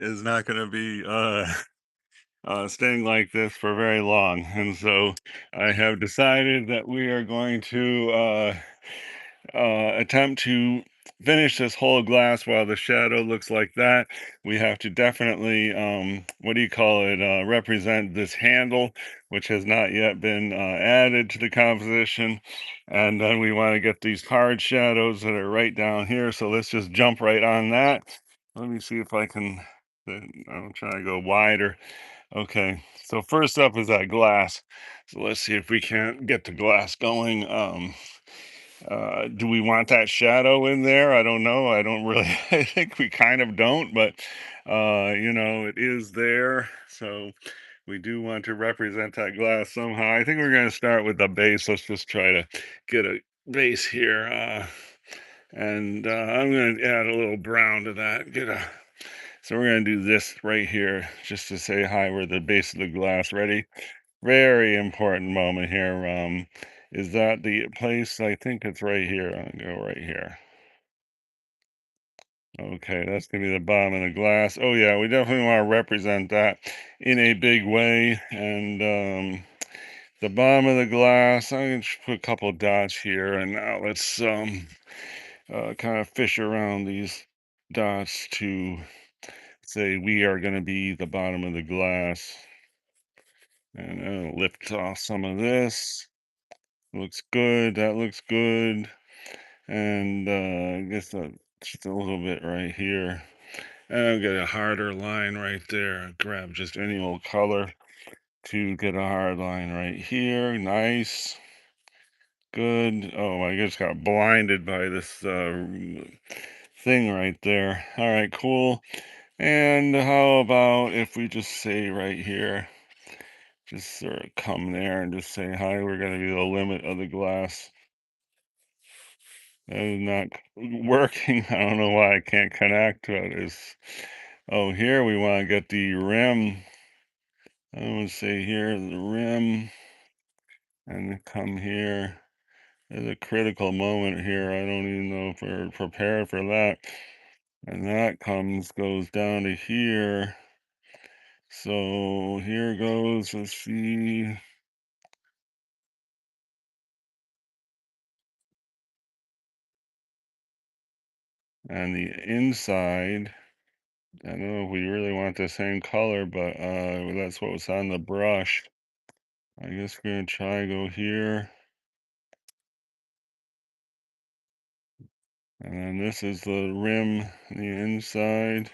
is not going to be staying like this for very long. And so I have decided that we are going to attempt to finish this whole glass while the shadow looks like that. We have to definitely, what do you call it, represent this handle, which has not yet been added to the composition. And then we want to get these hard shadows that are right down here. So let's just jump right on that. Let me see if I can, I'm trying to go wider. Okay, so first up is that glass. So let's see if we can't get the glass going. Do we want that shadow in there? I don't know. I don't really, I think we kind of don't, but it is there. So we do want to represent that glass somehow. I think we're going to start with the base. Let's just try to get a base here. And I'm going to add a little brown to that. So we're going to do this right here just to say hi. We're the base of the glass. Ready? Very important moment here. Is that the place? I think it's right here. I'll go right here. Okay, that's gonna be the bottom of the glass. Oh yeah, we definitely want to represent that in a big way. And the bottom of the glass, I'm gonna just put a couple dots here. And now let's kind of fish around these dots to say we are gonna be the bottom of the glass. And I'll lift off some of this. Looks good. That looks good. And I guess just a little bit right here. And I'll get a harder line right there. Grab just any old color to get a hard line right here. Nice. Good. Oh, I just got blinded by this thing right there. All right, cool. And how about if we just say right here, just sort of come there and just say, hi, we're going to be the limit of the glass. That is not working. I don't know why I can't connect to it. Oh, here we want to get the rim. I would say here the rim and come here. There's a critical moment here. I don't even know if we're prepared for that. And that goes down to here. So here goes, let's see. And the inside, I don't know if we really want the same color, but that's what was on the brush. I guess we're gonna try go here. And then this is the rim, the inside.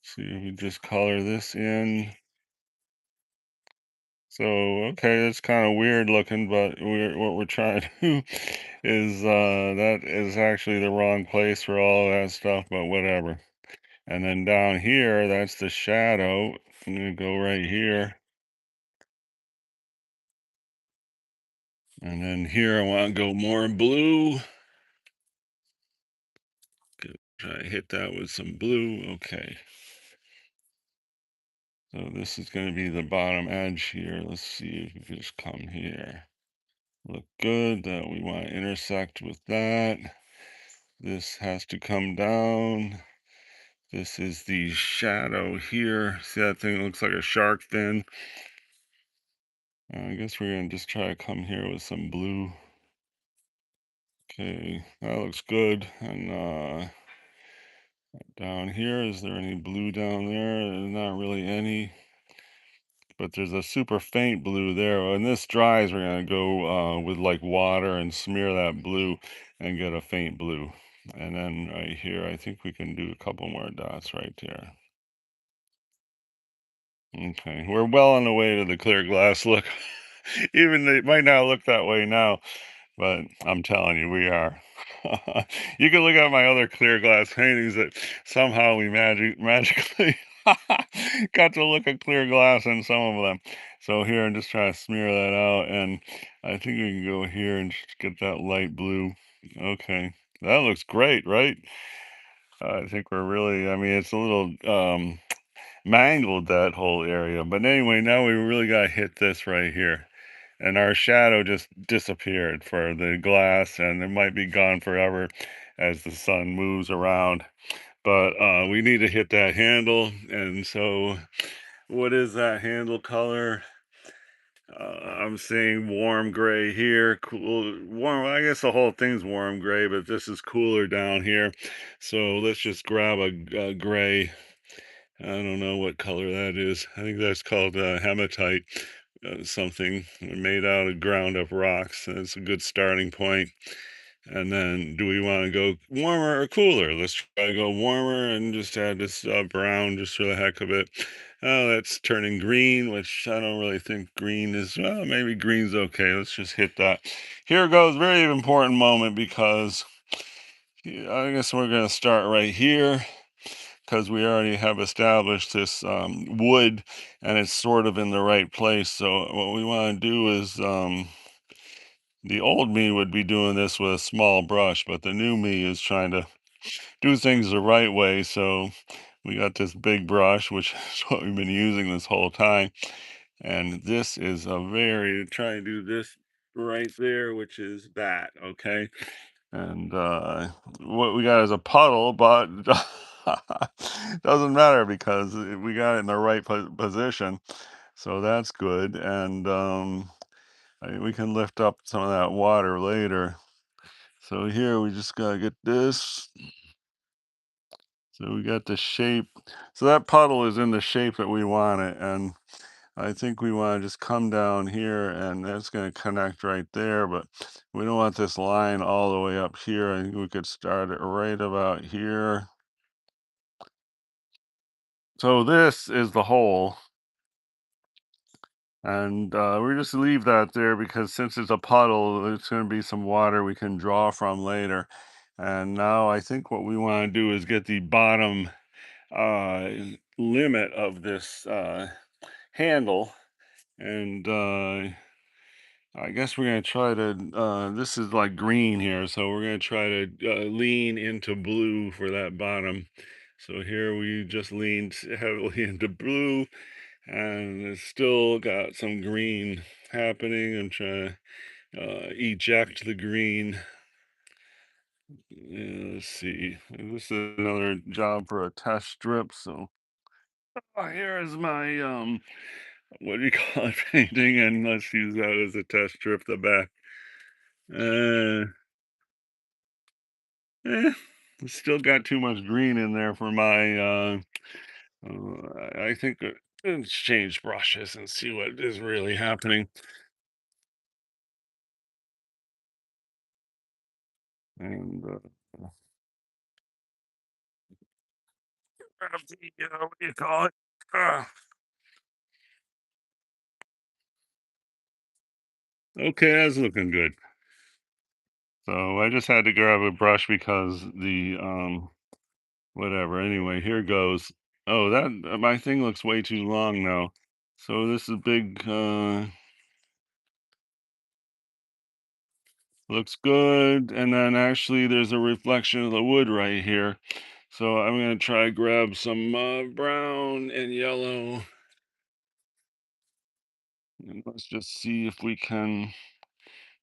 See if we just color this in. So, okay, that's kind of weird looking, but what we're trying to do is, that is actually the wrong place for all that stuff, but whatever. And then down here, that's the shadow. I'm gonna go right here. And then here, I want to go more blue. Try to hit that with some blue. Okay. So this is going to be the bottom edge here. Let's see if we can just come here. Look good. That we want to intersect with that. This has to come down. This is the shadow here. See that thing? It looks like a shark fin. I guess we're going to just try to come here with some blue. Okay, that looks good. And down here, is there any blue down there? There's not really any. But there's a super faint blue there. When this dries, we're gonna go with like water and smear that blue and get a faint blue. And then right here, I think we can do a couple more dots right there. Okay, we're well on the way to the clear glass look. Even it might not look that way now, but I'm telling you, we are. You can look at my other clear glass paintings that somehow we magically got to look at clear glass in some of them. So here, I'm just trying to smear that out, and I think we can go here and just get that light blue. Okay, that looks great, right? I think we're really, I mean, it's a little mangled, that whole area. But anyway, now we really got to hit this right here. And our shadow just disappeared for the glass, and it might be gone forever as the sun moves around. but we need to hit that handle. And so, what is that handle color? I'm seeing warm gray here, cool, warm. I guess the whole thing's warm gray, but this is cooler down here. So let's just grab a gray. I don't know what color that is. I think that's called hematite, something made out of ground up rocks. That's a good starting point. And then, do we want to go warmer or cooler? Let's try to go warmer and just add this brown just for the heck of it. Oh, that's turning green, which I don't really think green is. Well, maybe green's okay. Let's just hit that. Here goes, very important moment because yeah, I guess we're going to start right here because we already have established this wood and it's sort of in the right place. So what we want to do is the old me would be doing this with a small brush, but the new me is trying to do things the right way. So we got this big brush, which is what we've been using this whole time. And this is a very, try and do this right there, which is that, okay? And what we got is a puddle, but doesn't matter because we got it in the right position. So that's good. And we can lift up some of that water later. So here we just gotta get this. So we got the shape. So that puddle is in the shape that we want it. And I think we want to just come down here and that's going to connect right there. But we don't want this line all the way up here. I think we could start it right about here. So this is the hole. And we just leave that there because since it's a puddle, it's going to be some water we can draw from later. And now I think what we want to do is get the bottom uh, limit of this handle. And I guess we're going to try to, this is like green here. So we're going to try to lean into blue for that bottom. So here we just leaned heavily into blue and it's still got some green happening. I'm trying to eject the green. Let's see. This is another job for a test strip. So here is my what do you call it, painting, and let's use that as a test strip. The back. Uh, Still got too much green in there for my. I think let's change brushes and see what is really happening. And grab the what do you call it? Uh, okay, that's looking good. So I just had to grab a brush because the whatever. Anyway, here goes. Oh, that my thing looks way too long now. So this is big. Looks good. And then actually, there's a reflection of the wood right here. So I'm gonna try grab some brown and yellow. And let's just see if we can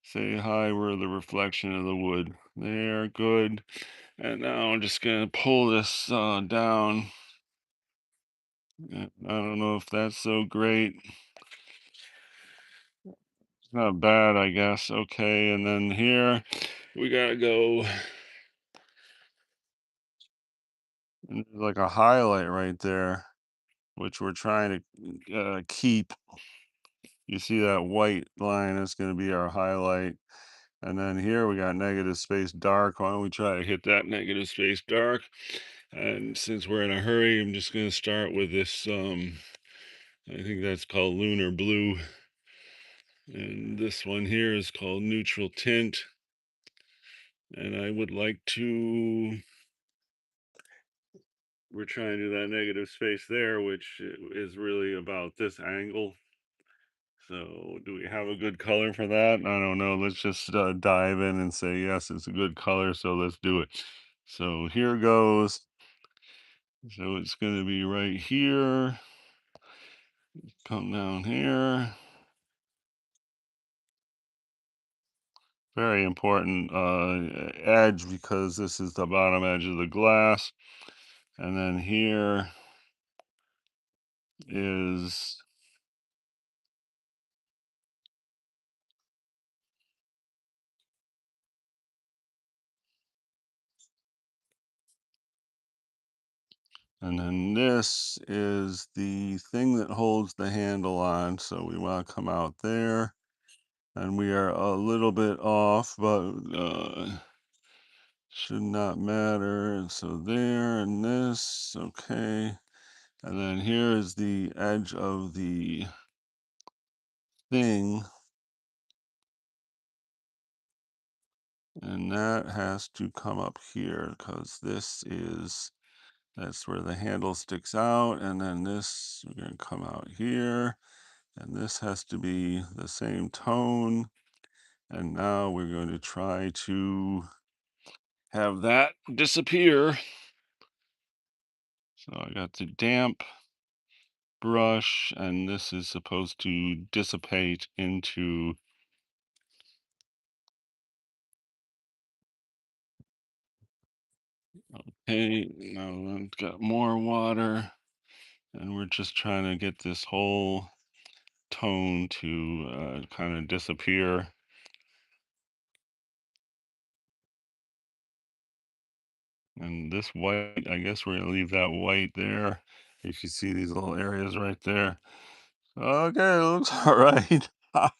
say hi where the reflection of the wood. There, good. And now I'm just gonna pull this down. I don't know if that's so great. It's not bad, I guess. Okay, and then here we gotta go and there's like a highlight right there, which we're trying to keep. You see that white line? That's going to be our highlight. And then here we got negative space dark. Why don't we try to hit that negative space dark? And since we're in a hurry, I'm just going to start with this. I think that's called lunar blue. And this one here is called neutral tint. And I would like to, we're trying to do that negative space there, which is really about this angle. So, do we have a good color for that? I don't know. Let's just dive in and say, yes, it's a good color. So, let's do it. So, here goes. So, it's going to be right here. Come down here. Very important edge because this is the bottom edge of the glass. And then here is, and then this is the thing that holds the handle on. So we want to come out there. And we are a little bit off, but should not matter. And so there and this, okay. And then here is the edge of the thing, and that has to come up here because that's where the handle sticks out, and then this, we're gonna come out here, and this has to be the same tone. And now we're going to try to have that disappear. So I got the damp brush, and this is supposed to dissipate into, hey, now I've got more water, and we're just trying to get this whole tone to kind of disappear. And this white, I guess we're gonna leave that white there. If you see these little areas right there. Okay, it looks all right. I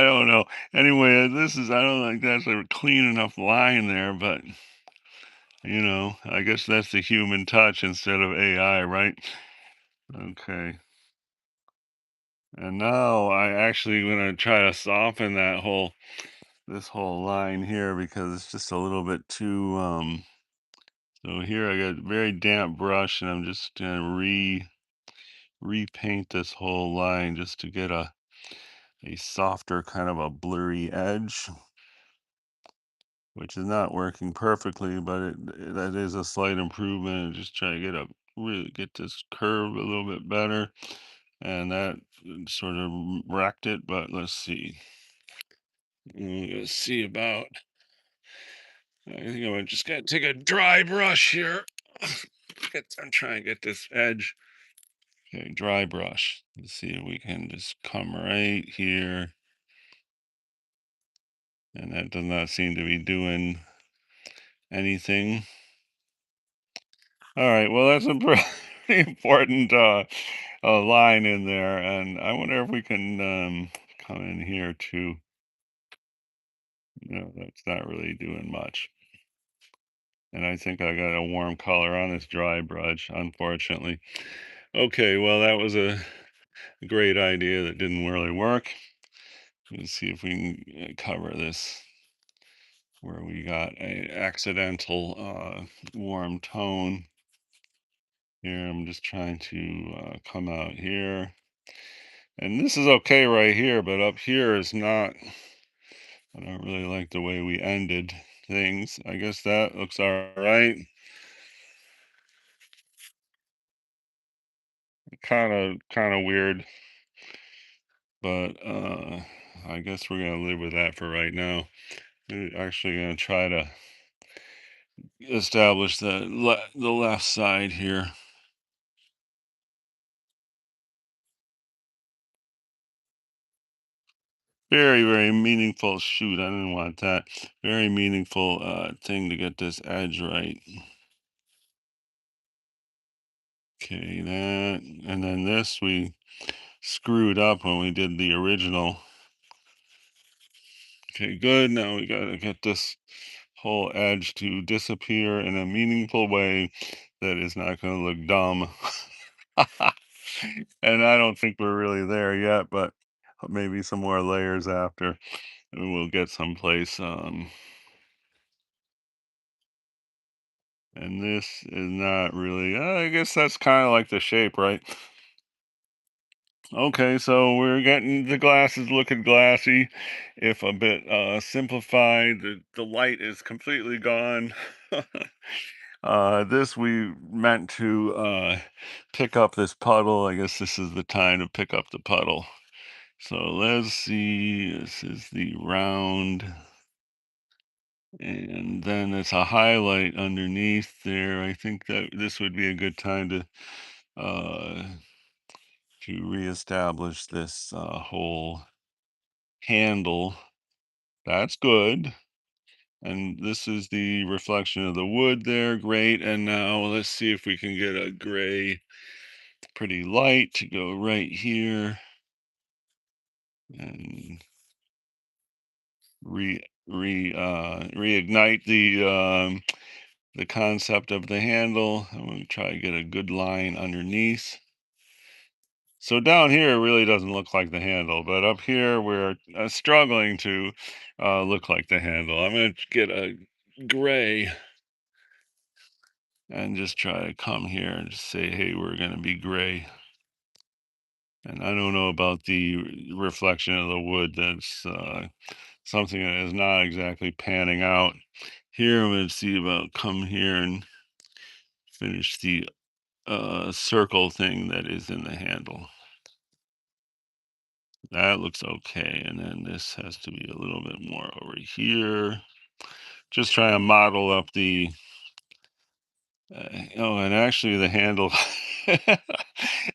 don't know. Anyway, I don't think that's a clean enough line there, but I guess that's the human touch instead of AI, right? Okay. And now I actually gonna try to soften this whole line here because it's just a little bit too so here I got very damp brush, and I'm just gonna repaint this whole line just to get a softer kind of a blurry edge, which is not working perfectly, but that is a slight improvement. Just try to really get this curve a little bit better, and that sort of wrecked it. But let's see. Let's see about. I think I'm just gonna take a dry brush here. I'm trying to get this edge. Okay, dry brush. Let's see if we can just come right here. And that does not seem to be doing anything. All right, well, that's a pretty important line in there. And I wonder if we can come in here too. No, that's not really doing much. And I think I got a warm color on this dry brush, unfortunately. Okay, well, that was a great idea that didn't really work. Let's see if we can cover this where we got a accidental warm tone. Here, I'm just trying to come out here. And this is okay right here, but up here is not. I don't really like the way we ended things. I guess that looks all right. Kind of weird, but I guess we're gonna live with that for right now. We're actually gonna try to establish the left side here. Very, very meaningful. Shoot, I didn't want that. Very meaningful thing to get this edge right. Okay, that, and then this we screwed up when we did the original. Okay, good. Now we gotta get this whole edge to disappear in a meaningful way that is not gonna look dumb. And I don't think we're really there yet, but maybe some more layers after, and we'll get someplace. And this is not really, I guess that's kind of like the shape, right? Okay, so we're getting the glasses looking glassy, if a bit simplified. The light is completely gone. This we meant to pick up this puddle. I guess this is the time to pick up the puddle. So let's see. This is the round. And then it's a highlight underneath there. I think that this would be a good time uh, to reestablish this whole handle. That's good. And this is the reflection of the wood there. Great. And now let's see if we can get a gray, pretty light to go right here and reignite the concept of the handle. I'm going to try to get a good line underneath. So down here it really doesn't look like the handle, but up here we're struggling to look like the handle. I'm going to get a gray and just try to come here and just say, hey, we're going to be gray. And I don't know about the reflection of the wood. That's something that is not exactly panning out. Here I'm going to see about come here and finish the circle thing that is in the handle. That looks okay. And then this has to be a little bit more over here. Just try to model up the, oh, and actually the handle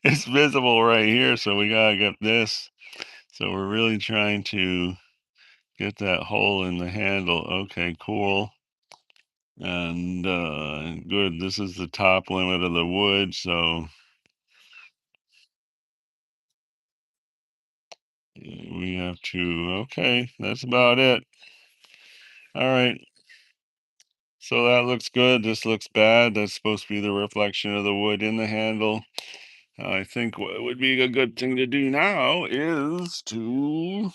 is visible right here. So we got to get this. So we're really trying to get that hole in the handle. Okay, cool. And good. This is the top limit of the wood. So we have to, okay, that's about it. All right. So that looks good. This looks bad. That's supposed to be the reflection of the wood in the handle. I think what would be a good thing to do now is to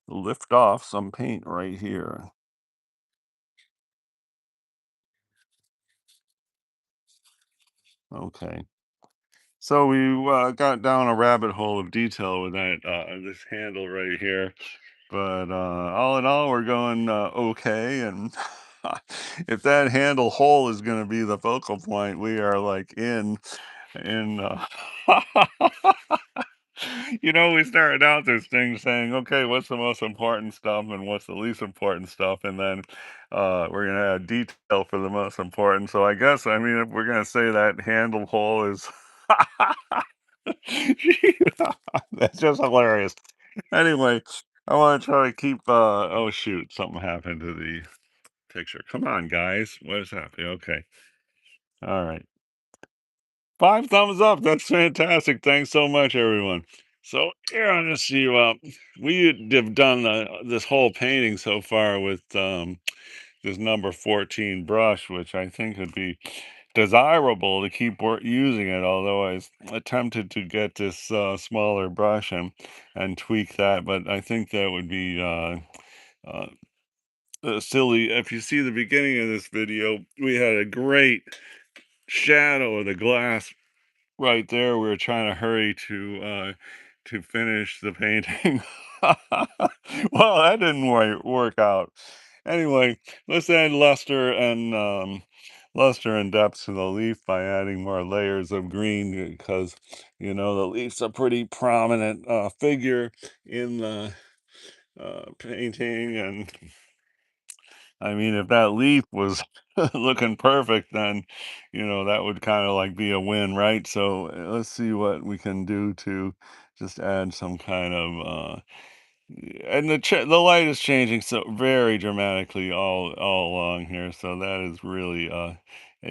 lift off some paint right here. Okay. So we got down a rabbit hole of detail with that this handle right here. But all in all, we're going okay. And if that handle hole is going to be the focal point, we are like in. We started out this thing saying, okay, what's the most important stuff and what's the least important stuff, and then we're gonna add detail for the most important. So I guess I mean if we're gonna say that handle hole is. That's just hilarious. Anyway, I want to try to keep. Oh shoot, something happened to the picture. Come on, guys, what is happening? Okay, all right. 5 thumbs up. That's fantastic. Thanks so much, everyone. So here on this, we have done this whole painting so far with this number 14 brush, which I think would be desirable to keep using it. Although I was attempted to get this smaller brush and tweak that, but I think that would be uh, silly. If you see the beginning of this video, we had a great shadow of the glass right there. We were trying to hurry to finish the painting. Well, that didn't work out. Anyway, let's add luster and depth to the leaf by adding more layers of green because the leaf's a pretty prominent figure in the painting. And I mean, if that leaf was looking perfect, then, that would kind of like be a win, right? So let's see what we can do to just add some kind of, and the light is changing so very dramatically all along here. So that is really a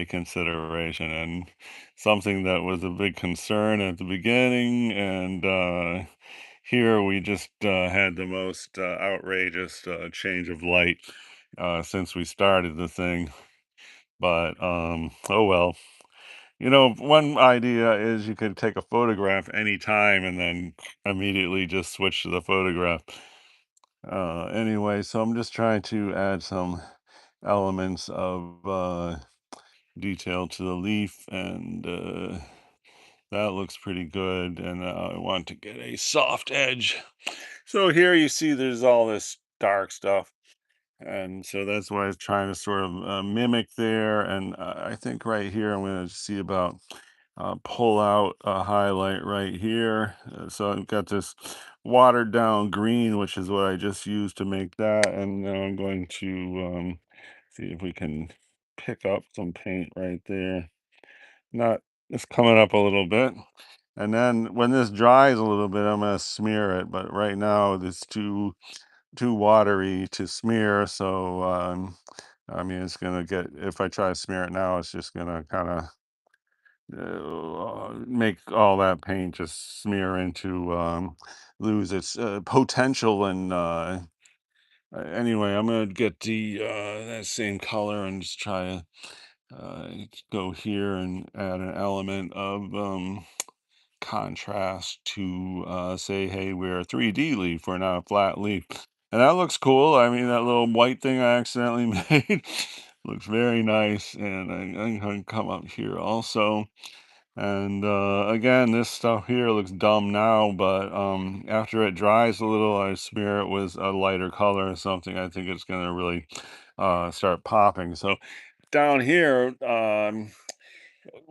consideration and something that was a big concern at the beginning. And here we just had the most outrageous change of light since we started the thing. But oh well. One idea is you could take a photograph anytime and then immediately just switch to the photograph. Anyway, so I'm just trying to add some elements of detail to the leaf, and that looks pretty good. And I want to get a soft edge. So here you see there's all this dark stuff. And so that's what I was trying to sort of mimic there. And I think right here, I'm going to see about pull out a highlight right here. So I've got this watered down green, which is what I just used to make that. And now I'm going to see if we can pick up some paint right there. Not It's coming up a little bit. And then when this dries a little bit, I'm gonna smear it. But right now it's too watery to smear. So I mean, it's gonna get, if I try to smear it now, it's just gonna kind of make all that paint just smear into, lose its potential. And anyway, I'm gonna get the that same color and just try to uh, go here and add an element of contrast to say, hey, we're a 3D leaf, we're not a flat leaf. And that looks cool. I mean, that little white thing I accidentally made looks very nice. And I'm going to come up here also. And again, this stuff here looks dumb now, but after it dries a little, I smear it with a lighter color or something. I think it's going to really start popping. So down here,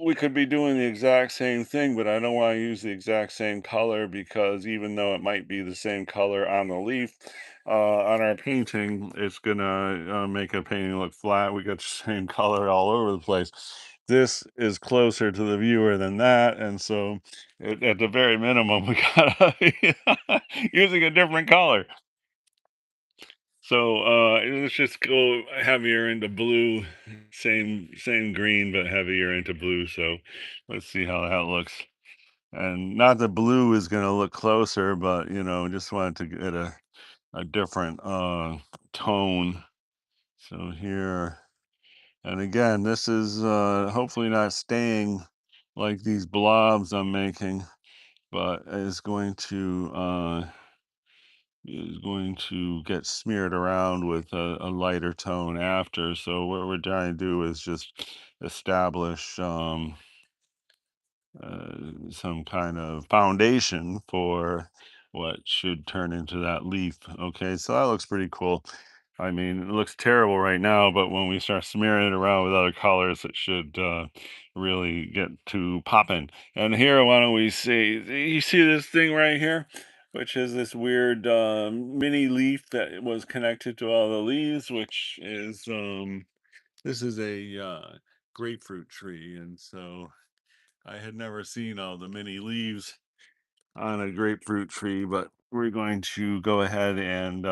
we could be doing the exact same thing, but I don't want to use the exact same color, because even though it might be the same color on the leaf, on our painting, it's gonna make a painting look flat. We got the same color all over the place. This is closer to the viewer than that, and so at the very minimum, we gotta using a different color. So let's just go heavier into blue, same green, but heavier into blue. So let's see how that looks. And not that blue is going to look closer, but just wanted to get a different tone. So here, and again, this is hopefully not staying like these blobs I'm making, but is going to get smeared around with a lighter tone after. So what we're trying to do is just establish some kind of foundation for what should turn into that leaf. Okay, so that looks pretty cool. I mean, it looks terrible right now, but when we start smearing it around with other colors, it should really get to popping. And here, why don't we see? You see this thing right here, which is this weird mini leaf that was connected to all the leaves, which is this is a grapefruit tree, and so I had never seen all the mini leaves on a grapefruit tree, but we're going to go ahead and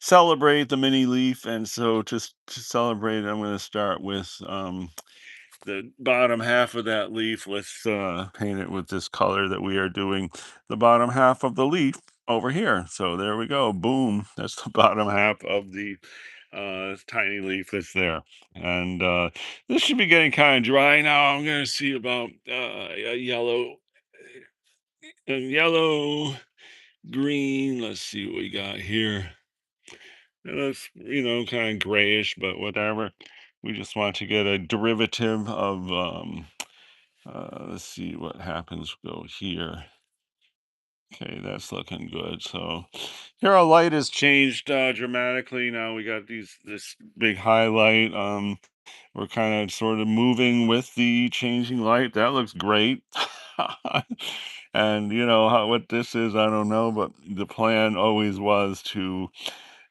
celebrate the mini leaf. And so to celebrate, I'm going to start with the bottom half of that leaf. Let's paint it with this color that we are doing the bottom half of the leaf over here. So there we go. Boom. That's the bottom half of the tiny leaf that's there. And this should be getting kind of dry now. I'm going to see about a yellow, green. Let's see what we got here. And that's, kind of grayish, but whatever. We just want to get a derivative of let's see what happens. Go here. Okay, that's looking good. So here our light has changed dramatically. Now we got this big highlight. We're kind of sort of moving with the changing light. That looks great. And what this is, I don't know, but the plan always was to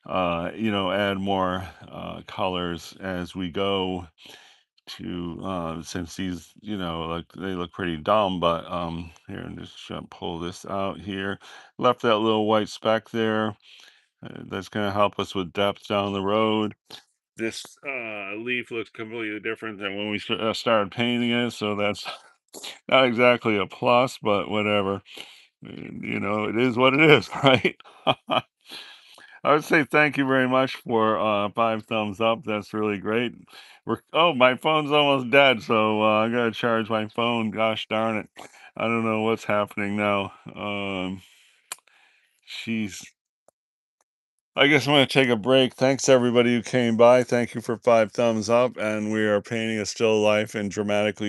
add more colors as we go, to since these, like, they look pretty dumb. But here, I'm just trying to pull this out here. Left that little white speck there. That's going to help us with depth down the road. This leaf looks completely different than when we started painting it, so that's not exactly a plus, but whatever. It is what it is, right? I would say thank you very much for 5 thumbs up. That's really great. My phone's almost dead, so I gotta charge my phone. Gosh darn it! I don't know what's happening now. Jeez. I guess I'm gonna take a break. Thanks everybody who came by. Thank you for 5 thumbs up, and we are painting a still life in dramatically